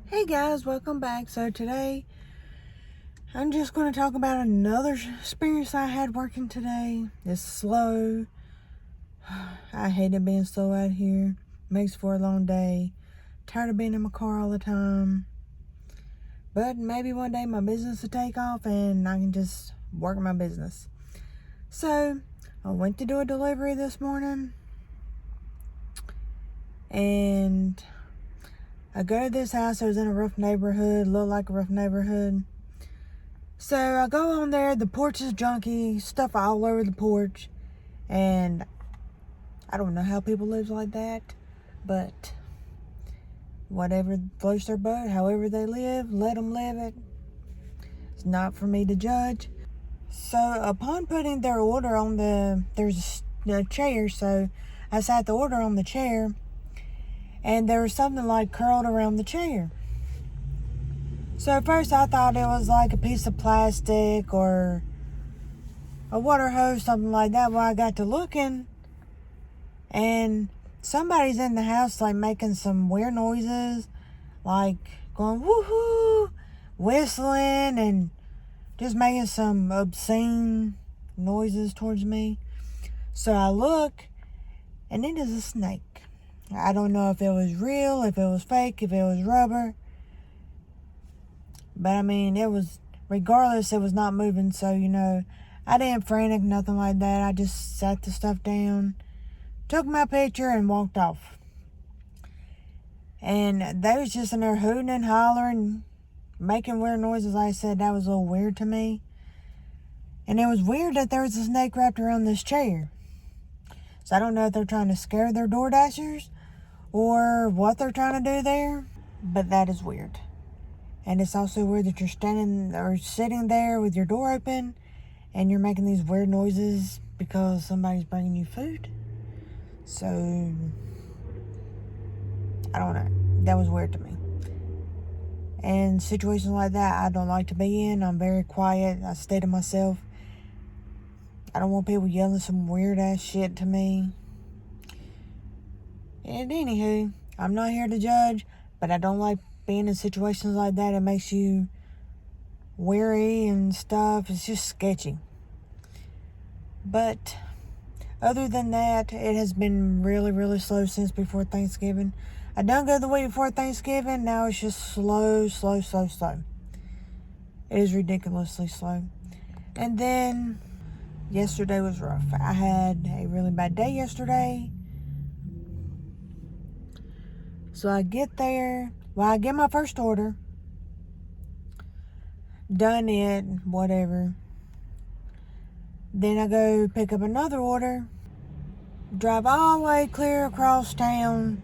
Hey guys, welcome back. So today I'm just going to talk about another experience I had working today. It's slow. I hated being slow out here. Makes for a long day. Tired of being in my car all the time. But maybe one day my business will take off and I can just work my business. So I went to do a delivery this morning. And I go to this house. It was in a rough neighborhood. Looked like a rough neighborhood. So I go on there. The porch is junky. Stuff all over the porch. And I don't know how people live like that. But whatever floats their boat, however they live, let them live it. It's not for me to judge. So upon putting their order on there's a chair. So I sat the order on the chair. And there was something like curled around the chair. So at first I thought it was like a piece of plastic or a water hose, something like that. Well, I got to looking and somebody's in the house like making some weird noises, like going woohoo, whistling and just making some obscene noises towards me. So I look and it is a snake. I don't know if it was real, if it was fake, if it was rubber. But I mean, regardless, it was not moving. So, I didn't frantic, nothing like that. I just sat the stuff down, took my picture, and walked off. And they was just in there hooting and hollering, making weird noises. Like I said, that was a little weird to me. And it was weird that there was a snake wrapped around this chair. So I don't know if they're trying to scare their door dashers or what they're trying to do there. But that is weird. And it's also weird that you're standing or sitting there with your door open and you're making these weird noises because somebody's bringing you food. So, I don't know. That was weird to me. And situations like that, I don't like to be in. I'm very quiet. I stay to myself. I don't want people yelling some weird ass shit to me. And anywho, I'm not here to judge, but I don't like being in situations like that. It makes you weary and stuff. It's just sketchy. But other than that, it has been really, really slow since before Thanksgiving. I done go the week before Thanksgiving. Now it's just slow. It is ridiculously slow. And then yesterday was rough. I had a really bad day yesterday. So I get there. Well, I get my first order. Done it. Whatever. Then I go pick up another order. Drive all the way clear across town.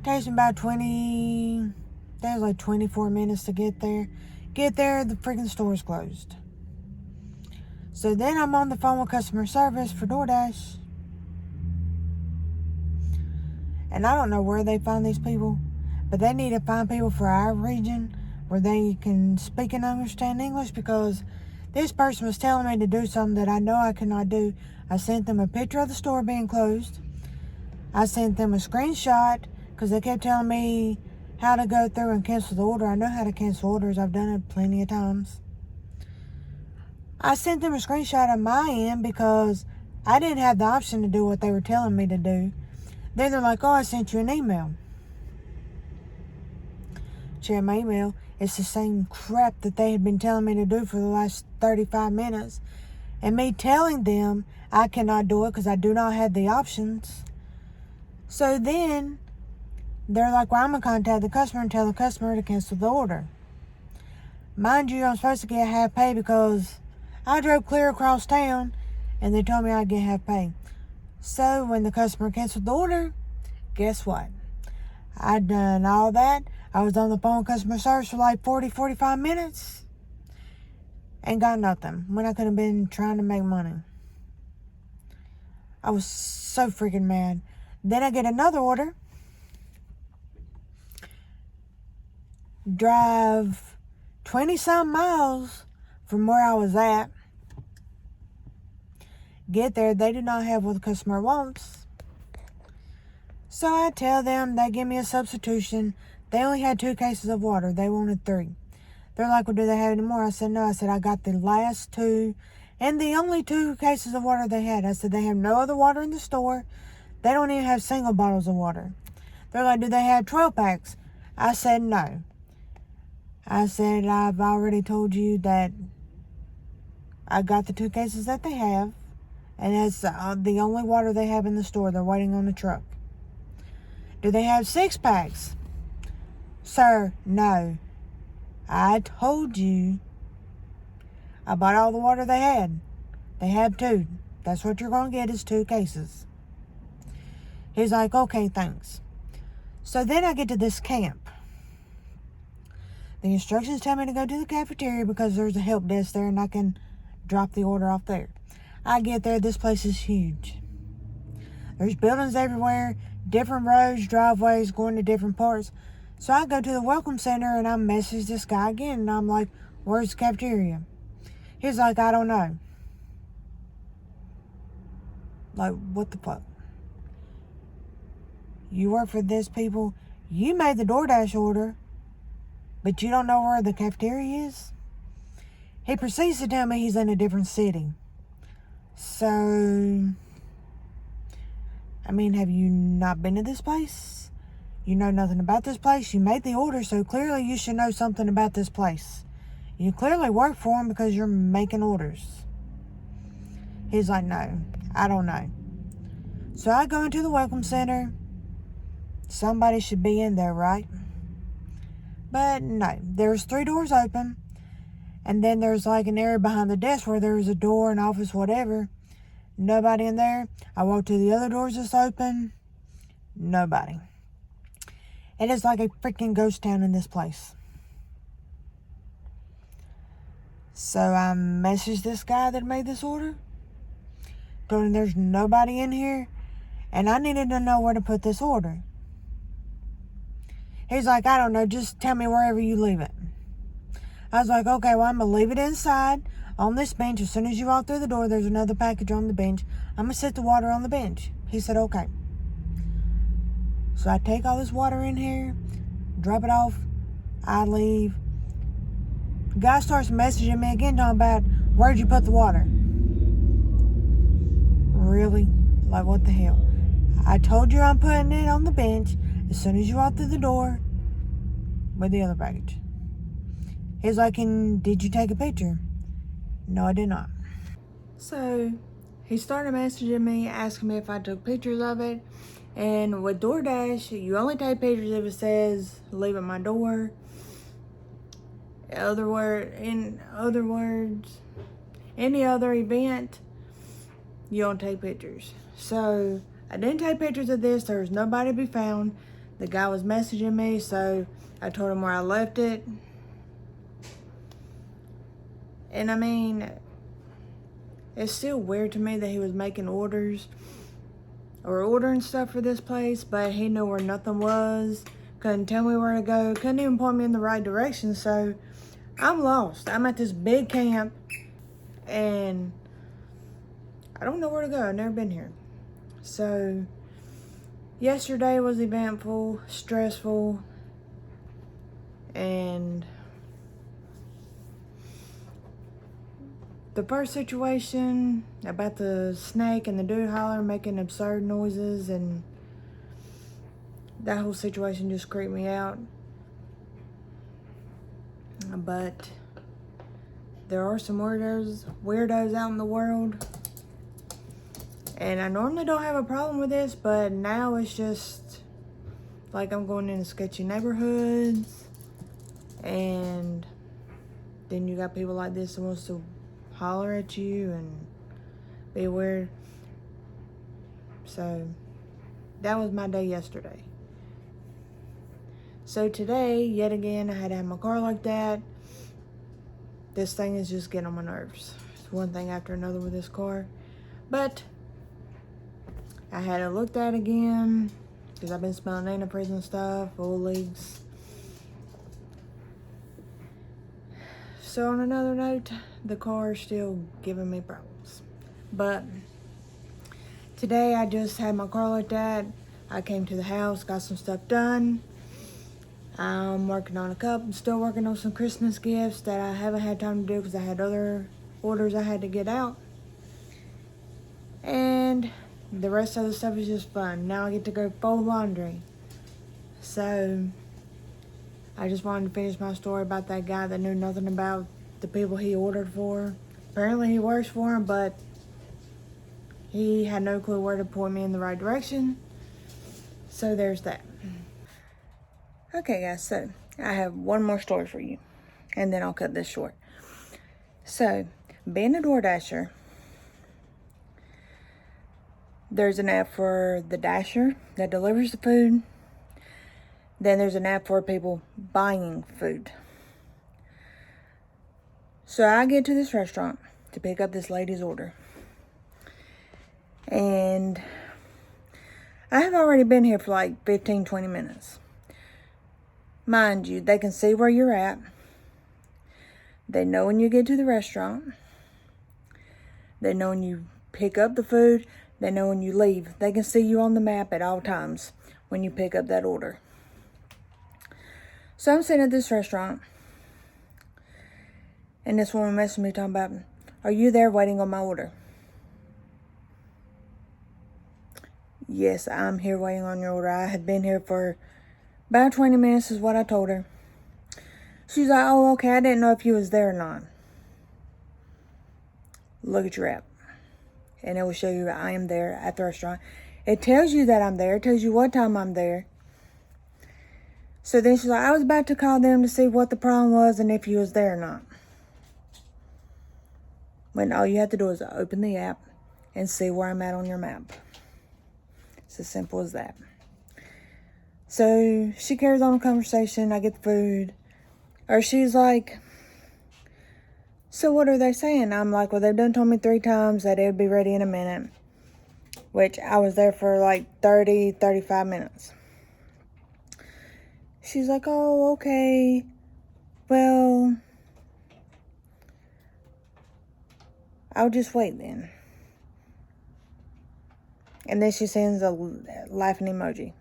Takes me about 24 minutes to get there. Get there, the freaking store's closed. So then I'm on the phone with customer service for DoorDash. And I don't know where they find these people, but they need to find people for our region where they can speak and understand English, because this person was telling me to do something that I know I cannot do. I sent them a picture of the store being closed. I sent them a screenshot because they kept telling me how to go through and cancel the order. I know how to cancel orders. I've done it plenty of times. I sent them a screenshot of my end because I didn't have the option to do what they were telling me to do. Then they're like, oh, I sent you an email. Check my email. It's the same crap that they had been telling me to do for the last 35 minutes. And me telling them I cannot do it because I do not have the options. So then they're like, well, I'm going to contact the customer and tell the customer to cancel the order. Mind you, I'm supposed to get half pay because I drove clear across town and they told me I'd get half pay. So when the customer canceled the order, guess what? I'd done all that. I was on the phone with customer service for like 45 minutes and got nothing when I could have been trying to make money. I was so freaking mad. Then I get another order. Drive 20-some miles from where I was at. Get there, they do not have what the customer wants. So I tell them, they give me a substitution. They only had 2 cases of water. They wanted 3. They're like, well, do they have any more? I said, no. I said, I got the last 2 and the only 2 cases of water they had. I said, they have no other water in the store. They don't even have single bottles of water. They're like, do they have 12 packs? I said, no. I said, I've already told you that I got the 2 cases that they have, and that's the only water they have in the store. They're waiting on the truck. Do they have 6 packs? Sir, no. I told you I bought all the water they had. They have 2. That's what you're going to get is 2 cases. He's like, okay, thanks. So then I get to this camp. The instructions tell me to go to the cafeteria because there's a help desk there and I can drop the order off there. I get there, this place is huge. There's buildings everywhere, different roads, driveways going to different parts. So I go to the welcome center and I message this guy again and I'm like, where's the cafeteria? He's like, I don't know. Like, what the fuck? You work for this people. You made the DoorDash order, but you don't know where the cafeteria is? He proceeds to tell me he's in a different city. So, I mean, have you not been to this place? You know nothing about this place. You made the order, so clearly you should know something about this place. You clearly work for him because you're making orders. He's like, no, I don't know. So I go into the welcome center. Somebody should be in there, right? But no, there's 3 doors open. And then there's like an area behind the desk where there's a door, an office, whatever. Nobody in there. I walk to the other doors that's open. Nobody. It is like a freaking ghost town in this place. So I messaged this guy that made this order. Told him there's nobody in here. And I needed to know where to put this order. He's like, I don't know, just tell me wherever you leave it. I was like, okay, well, I'm going to leave it inside on this bench. As soon as you walk through the door, there's another package on the bench. I'm going to set the water on the bench. He said, okay. So I take all this water in here, drop it off, I leave. The guy starts messaging me again, talking about, where'd you put the water? Really? Like, what the hell? I told you I'm putting it on the bench as soon as you walk through the door with the other package. He's like, and did you take a picture? No, I did not. So he started messaging me, asking me if I took pictures of it. And with DoorDash, you only take pictures if it says leave at my door. In other words, any other event, you don't take pictures. So I didn't take pictures of this. There was nobody to be found. The guy was messaging me, so I told him where I left it. And I mean, it's still weird to me that he was making orders or ordering stuff for this place, but he knew where nothing was, couldn't tell me where to go, couldn't even point me in the right direction. So I'm lost. I'm at this big camp and I don't know where to go. I've never been here. So yesterday was eventful, stressful, and the first situation about the snake and the dude holler making absurd noises, and that whole situation just creeped me out. But there are some weirdos out in the world. And I normally don't have a problem with this, but now it's just like I'm going into sketchy neighborhoods. And then you got people like this that wants to holler at you and be weird. So that was my day yesterday. So today, yet again, I had to have my car like that. This thing is just getting on my nerves. It's one thing after another with this car. But I had it looked at again because I've been smelling antifreeze stuff, oil leaks. So on another note, the car is still giving me problems. But today I just had my car looked at. I came to the house, got some stuff done. I'm working on a couple, still working on some Christmas gifts that I haven't had time to do because I had other orders I had to get out. And the rest of the stuff is just fun. Now I get to go fold laundry. So I just wanted to finish my story about that guy that knew nothing about the people he ordered for. Apparently he works for him, but he had no clue where to point me in the right direction. So there's that. Okay guys, so I have one more story for you, and then I'll cut this short. So, being a DoorDasher, there's an app for the Dasher that delivers the food. Then there's an app for people buying food. So I get to this restaurant to pick up this lady's order. And I have already been here for like 15, 20 minutes. Mind you, they can see where you're at. They know when you get to the restaurant. They know when you pick up the food. They know when you leave. They can see you on the map at all times when you pick up that order. So I'm sitting at this restaurant, and this woman messaged me talking about, "Are you there waiting on my order?" Yes, I'm here waiting on your order. I had been here for about 20 minutes is what I told her. She's like, "Oh, okay, I didn't know if you was there or not." Look at your app, and it will show you I am there at the restaurant. It tells you that I'm there. It tells you what time I'm there. So then she's like, "I was about to call them to see what the problem was and if you was there or not." When all you have to do is open the app and see where I'm at on your map. It's as simple as that. So she carries on a conversation. I get the food. Or she's like, "So what are they saying?" I'm like, "Well, they've done told me 3 times that it would be ready in a minute." Which I was there for like 30, 35 minutes. She's like, "Oh, okay. Well, I'll just wait then." And then she sends a laughing emoji.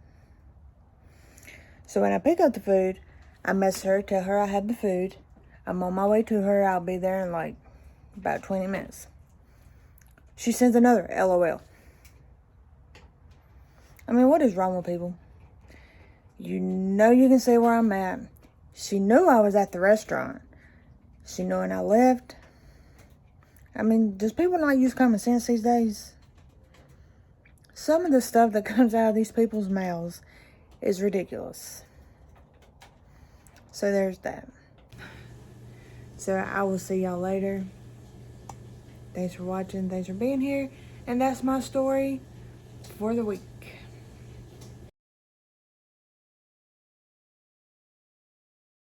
So when I pick up the food, I message her, tell her I have the food. I'm on my way to her. I'll be there in like about 20 minutes. She sends another LOL. I mean, what is wrong with people? You know you can see where I'm at. She knew I was at the restaurant. She knew when I left. I mean, does people not use common sense these days? Some of the stuff that comes out of these people's mouths is ridiculous. So there's that. So I will see y'all later. Thanks for watching. Thanks for being here. And that's my story for the week.